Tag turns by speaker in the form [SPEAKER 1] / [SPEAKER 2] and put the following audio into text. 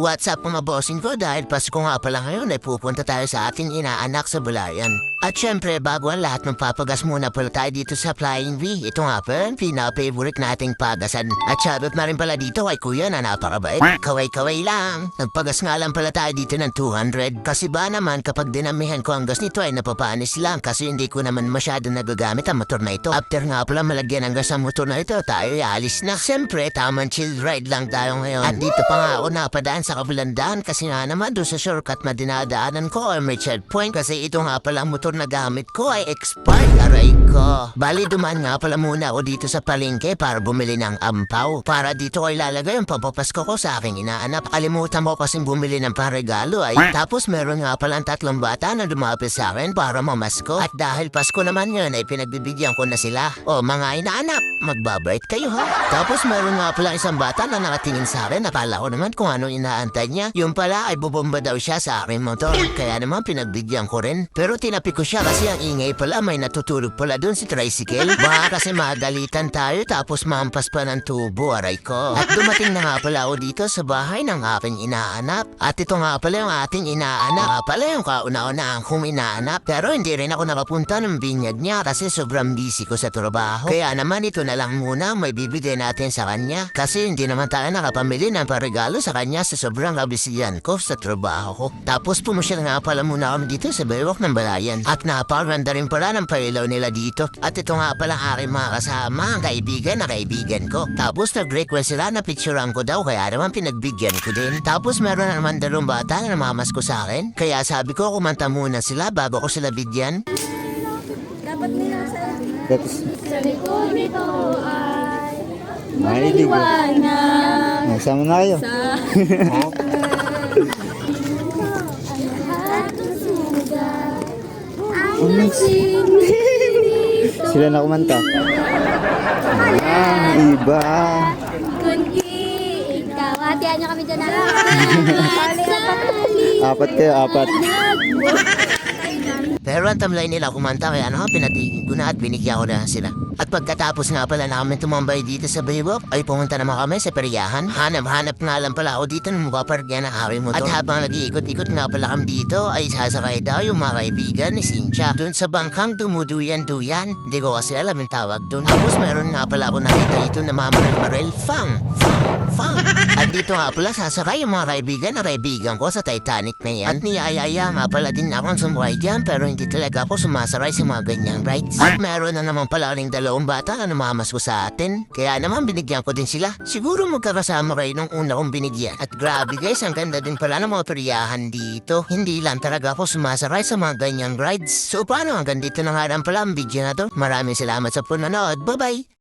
[SPEAKER 1] What's up mga bossing ko, dahil Pasko nga pala ngayon ay pupunta tayo sa ating inaanak sa Bulayan. At syempre bago ang lahat magpapagas muna pala tayo dito sa Flying V. Ito nga pa ang pina-favorite nating pagasan. At shoutout na rin pala dito kay kuya na napakabait. Kaway-kaway lang. Nagpagas nga lang pala tayo dito ng 200. Kasi ba naman kapag dinamihan ko ang gas nito ay napapanis lang. Kasi hindi ko naman masyado nagagamit ang motor na ito. After nga pala malagyan ang gas ang motor na ito, tayo ay alis na. Syempre tamang chill ride lang tayo ngayon. At dito pa nga ako napadaan sa kabilang daan kasi nga naman doon sa shortcut na dinadaanan ko ay may checkpoint. Kasi ito nga pala ang motor na gamit ko ay expired. Aray ko. Bali dumaan nga pala muna ako dito sa palengke para bumili ng ampaw. Para dito ay lalagay ang pampapasko ko sa aking inaanak. Kalimutan mo kasing bumili ng paregalo ay. Tapos meron nga pala ang 3 bata na dumapit sa akin para mamasko. At dahil Pasko naman yun ay pinagbibigyan ko na sila. O mga inaanak, magbabait kayo ha. Tapos meron nga pala isang bata na nakatingin sa akin. Akala ko naman kung ano inaantay niya. Yung pala ay bubomba daw siya sa aking motor. Kaya naman pinagbigyan ko rin. Pero tinapi ko siya kasi ang ingay pala may natutulog pala dun si tricycle. Baka kasi magalitan tayo tapos mampas pa ng tubo, aray ko. At dumating na nga pala ako dito sa bahay ng aking inaanak. At ito nga pala yung ating inaanak. Pala yung kauna-una akong inaanak. Pero hindi rin ako nakapunta ng binyag niya kasi sobrang busy ko sa trabaho. Kaya naman ito na lang muna may bibigay natin sa kanya. Kasi hindi naman tayo nakapamili ng paregalo sa kanya sa sobrang kabisiyan ko sa trabaho ko. Tapos pumusya nga pala muna kami dito sa baywalk ng Balayan. At napaganda rin pala ng pailaw nila dito. At ito nga pala aking mga kasama, ang kaibigan na kaibigan ko. Tapos nag-request sila na picturean ko daw kaya naman pinagbigyan ko din. Tapos meron na naman dalawang bata na namamasko sa akin. Kaya sabi ko kumanta muna sila bago ko sila bigyan.
[SPEAKER 2] Dapat nila
[SPEAKER 3] Tapos,
[SPEAKER 2] sa likod nito ay
[SPEAKER 3] mahilig.
[SPEAKER 2] maliwanag
[SPEAKER 3] Nagsama na kayo.
[SPEAKER 2] sa lahat ng sugat. Ang lasing dito
[SPEAKER 3] Sila na kumanta. Iba.
[SPEAKER 2] kundi ikaw. Hatihan niyo kami dyan na.
[SPEAKER 3] Apat kayo, apat.
[SPEAKER 1] Pero ang tamlay nila kumanta kaya pinatigil ko na at binigyan ko na sila. At pagkatapos nga pala namin tumambay dito sa baywalk ay pumunta naman kami sa periyahan. Hanap nga lang pala ako dito ng mapapargyan ng aking motor. At habang nag-iikot-ikot nga pala kami dito ay sasakay daw yung mga kaibigan ni Cynthia doon sa bangkang dumuduyan-duyan. Hindi ko kasi alam yung tawag doon. Tapos meron nga pala ako nakita dito na mamaril-maril. Fang! At dito nga pala sasakay yung mga kaibigan ko sa Titanic na yan. At niyayaya nga pala din akong sumuray dyan pero hindi talaga ako sumasaray sa mga ganyang rides. At meron na naman pala ring dalawang bata na namamasko sa atin. Kaya naman binigyan ko din sila. Siguro magkakasama kayo nung una kong binigyan. At grabe guys, ang ganda din pala ng mga peryahan dito. Hindi lang talaga ako sumasaray sa mga ganyang rides. So paano hanggang dito na nga lang pala ang video na to. Maraming salamat sa panonood. Bye-bye!